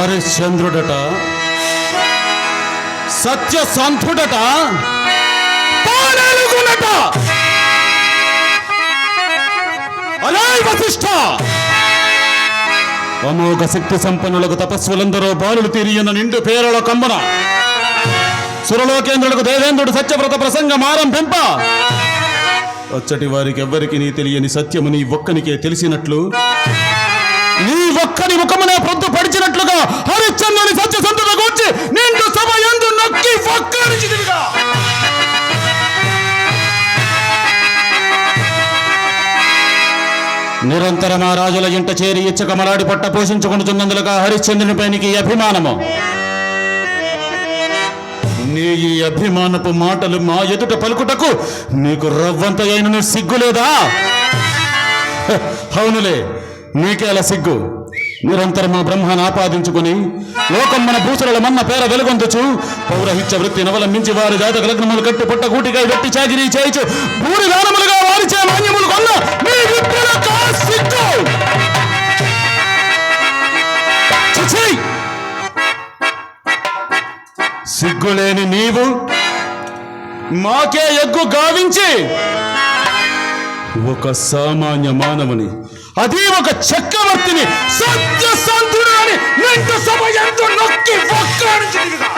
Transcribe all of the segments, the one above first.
హరిశ్చంద్రుడట, సత్యసంధుడట, తానెలుగునట. అలే వశిష్ఠ, అమోఘ శక్తి సంపన్నులకు తపస్సులందరూ బాలులు తీరియన్న నిండు పేరుల కమ్మన సురలోకేంద్రులకు దేవేంద్రుడు సత్యవ్రత ప్రసంగం ఆరంభింప అచ్చటి వారికి ఎవ్వరికి నీ తెలియని సత్యము నీ ఒక్కనికే తెలిసినట్లు, నీ ఒక్కని ముఖమునే ప్రొద్దు పడిచినట్లుగా హరిశ్చంద్రుని సత్యసంధుల గురించి నిండు సభ యందు నొక్కి ఒక్కడిచిదిగా. నిరంతరం ఆ రాజుల ఇంట చేరి ఇచ్చక మలాడి పట్ట పోషించుకుంటున్నందులుగా హరిశ్చంద్రునిపై నీకు ఈ అభిమానము. నీ ఈ అభిమానపు మాటలు మా ఎదుట పలుకుటకు నీకు రవ్వంత అయిన సిగ్గులేదా? అవునులే, నీకే అలా సిగ్గు. నిరంతరం మా బ్రహ్మను ఆపాదించుకుని లోకం మన భూసుల మన్న పేర వెలుగొందుచు పౌరహిత్య వృత్తిని అవలంబించి వారి జాతక లగ్నములు కట్టి పుట్ట గూటిగా వెట్టి చాకిరీ చేయించు భూరి దానములుగా వారిచే మాన్యములు కొన్న నీ విద్యలకు సిగ్గు. సిగ్గులేని నీవు మాకే ఎగ్గు గావించి ఒక సామాన్య మానవుని, అది ఒక చక్రవర్తిని సత్యసంధుడు అని నిండు సభ యందు నొక్కి ఒక్కడిచిదిగా.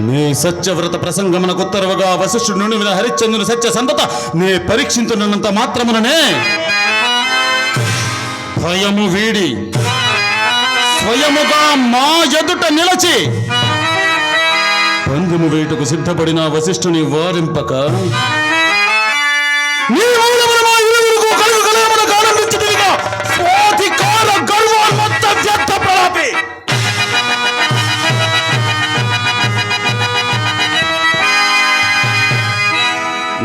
నీ సత్యవ్రత ప్రసంగమునకు ఉత్తరవుగా వశిష్ఠుడు నుండి హరిశ్చంద్రుని సత్యసంధత నే పరీక్షించున్నంత మాత్రముననే భయము వీడి స్వయముగా మా ఎదుట నిలచి పందెము వేటుకు సిద్ధపడిన వశిష్ఠుని వారింపక నీ మూలమున మా ఇరువురుకు కలుగు కలయమునకు ఆనందించుదురుగా. స్వాధికార గర్వోన్మత్త వ్యర్థ ప్రలాపి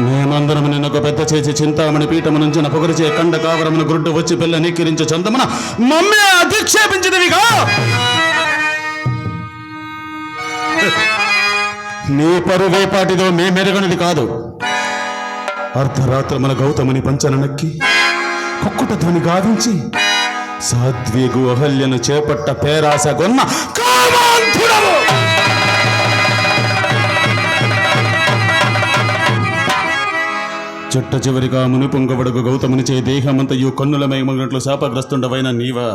మేమందరం నిన్నొక పెద్ద చేసి చింతామణి పీఠము నుంచి పొగరిచే కండ కావరమును గుడ్డు వచ్చి పిల్ల నీకిరించు చందమున మమ్మే అధిక్షేపించిదివిగా. నీ పరువేపాటిదో మేమెరగనిది కాదు. అర్ధరాత్రి మన గౌతముని పంచన నక్కి కుక్కుట ధ్వని గావించి సాధ్వీగు అహల్యను చేపట్ట పేరాస గొన్న కామాంధుడవు. చుట్ట చివరిగా మునిపొంగబడుగు గౌతముని చే దేహమంతయు కన్నులమై మగినట్లు శాపగ్రస్తుండవైన నీవా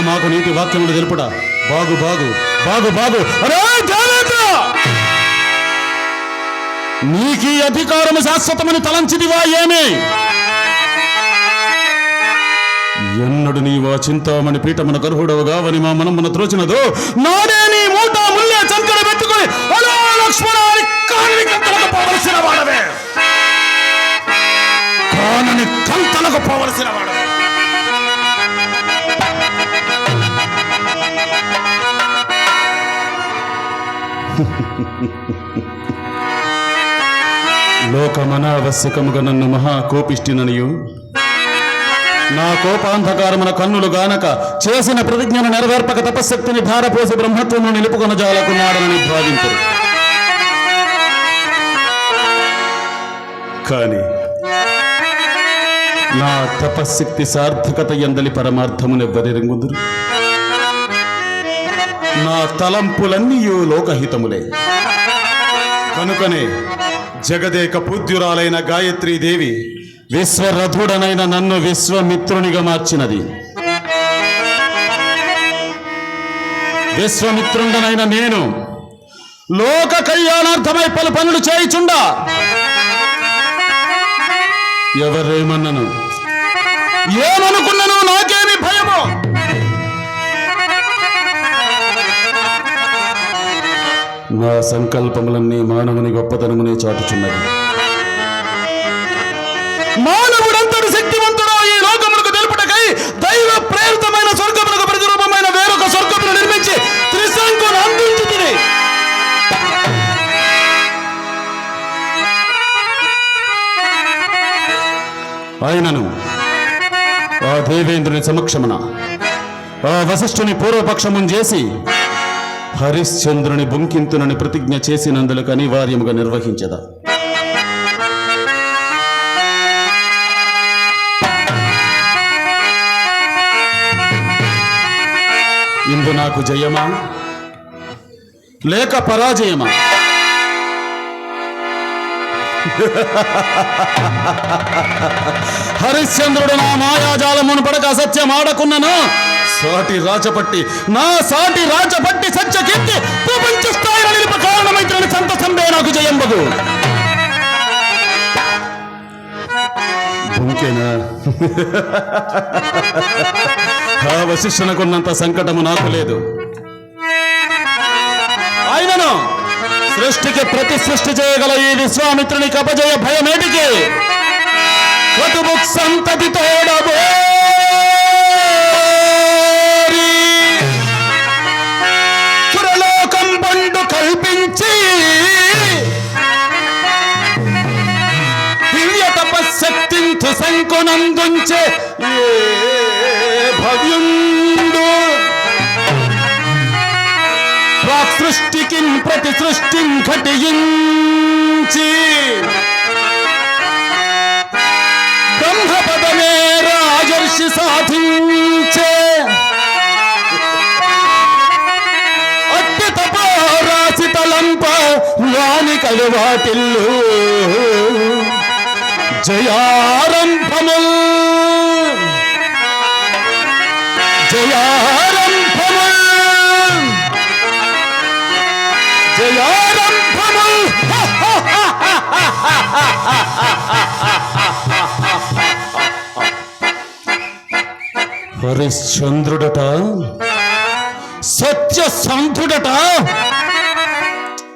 మాకు నీతి వాక్యములు తెలుపుడా. బాగు బాగు బాగు బాగు అరే దేవేంద్ర, నీకీ అధికారము శాశ్వతమని తలంచిదివా ఏమి? ఎన్నడు నీవా చింతామణి పీఠమున గర్హుడవుగా వని మా మనమున త్రోచినదో నాడే నీ మూట ముల్లే చంకడ పెట్టుకుని అలా లక్ష్మణ కంతలకు పోవలసిన వాడవే, కానని కంతలకు పోవలసిన వాడవే. లోకమనావశ్యకముగా నన్ను మహాకోపిష్టిననియు నా కోపాంధకారమున కన్నులు గానక చేసిన ప్రతిజ్ఞను నెరవేర్పక తపశక్తిని ధారపోసి బ్రహ్మత్వము నిలుపుకొనజాలకున్నాడని భావించరు. కాని నా తపశక్తి సార్థకత ఎందలి పరమార్థమునెవ్వరెరుగుదురు. నా తలంపులన్నీయు లోకహితములే. కనుకనే జగదేక పూజ్యురాలైన గాయత్రీదేవి విశ్వరథుడనైన నన్ను విశ్వమిత్రునిగా మార్చినది. విశ్వమిత్రుండనైన నేను లోక కళ్యాణార్థమై పలు పనులు చేయుచుండా ఎవరేమన్నను ఏమనుకున్నను నాకేమి భయమో. నా సంకల్పములన్నీ మానవుని గొప్పతనమునే చాటుచున్నది. మానవుడంతటి శక్తివంతుడో ఈ లోకములకు తెలుపుటకై దైవ ప్రేరితమైన స్వర్గములకు ప్రతిరూపమైన వేరొక స్వర్గమును నిర్మించి త్రిశంకును అందించుతుంది. ఆయనను ఆ దేవేంద్రుని సమక్షమున ఆ వశిష్ఠుని పూర్వపక్షమును చేసి హరిశ్చంద్రుని బుంకింతునని ప్రతిజ్ఞ చేసినందులకు అనివార్యముగా నిర్వహించదా. ఇందు నాకు జయమా లేక పరాజయమా? హరిశ్చంద్రుడు నా మాయాజాలమును పడక అసత్యం ఆడకున్నను సాటి రాచపట్టి సత్య కీర్తి ప్రపంచ స్థాయిలో నిలుప కారణమైతున్న సంతసంబే నాకు జయంబగు. ఇంకేనా ఆ వశిష్ఠునకున్నంత సంకటము నాకు లేదు. ఆయనను సృష్టికి ప్రతి సృష్టి చేయగల ఈ విశ్వామిత్రుని అపజయ భయమేటికి? కటుబుక్ సంతతి తోడబో సురలోకం బండు కల్పించి దివ్య తపశక్తించు సంకునందుంచే భవ్యుండు సృష్టికి ప్రతి సృష్టి ఘటించి బ్రహ్మపదమే రాజర్షి సాధించే అట్టి తపోరాశి తలంప వాని కలువాటిల్లు జయారంభముల్ జయారంభముల్ జయారంభముల్. హరిశ్చంద్రుడట సత్యసంధుడట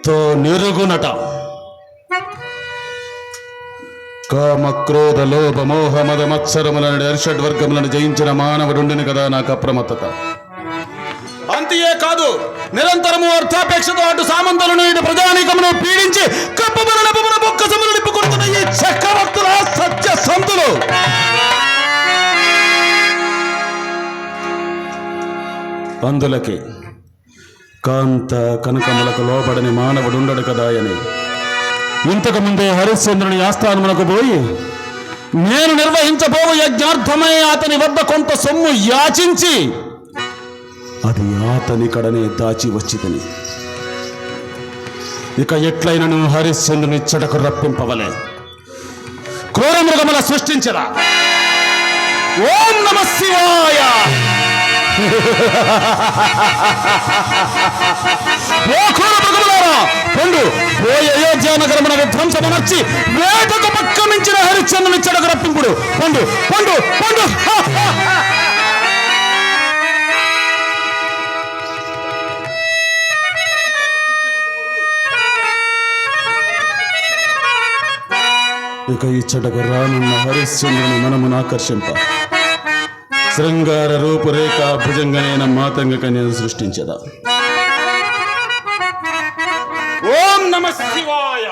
తో నిరుగునట. కామ క్రోధ లోభ మోహ మద మత్సరములను అర్షడ్వర్గములను జయించిన మానవుడుండిని కదా నాకు అప్రమత్తత. అంతే కాదు, నిరంతరము అర్థాపేక్షతో అటు సామంతులను ఇటు ప్రజానీకమును పీడించి కప్పబల నపమున బొక్కసములు నిప్పుకొడుతున్న ఈ చక్రవర్తుల సత్యసంతులు అందులకి కాంత కనకములకు లోబడని మానవుడుండడు కదా అని ఇంతకు ముందే హరిశ్చంద్రుని ఆస్థానమునకు పోయి నేను నిర్వహించబోవు యజ్ఞార్థమై అతని వద్ద కొంత సొమ్ము యాచించి అది అతని కడనే దాచి వచ్చిదని ఇక ఎట్లయినను హరిశ్చంద్రుని ఇచ్చటకు రప్పింపవలే. క్రూర మృగముల సృష్టించరా. ఓం నమః శివాయ. ఓ క్రూర మృగములారా, పొండు పోయి అయోధ్య నగరమున విధ్వంసమనర్చి వేటకు పక్క మించిన హరిశ్చంద్రుని ఇచ్చటకు రప్పింపుడు. పొండు పొండు పొండు. ఇక ఇచ్చటకు రానున్న హరిశ్చంద్రుని మనమును ఆకర్షింప శృంగార రూపురేఖ భుజంగనైన మాతంగ కన్యను సృష్టించదా. ఓం నమః శివాయ.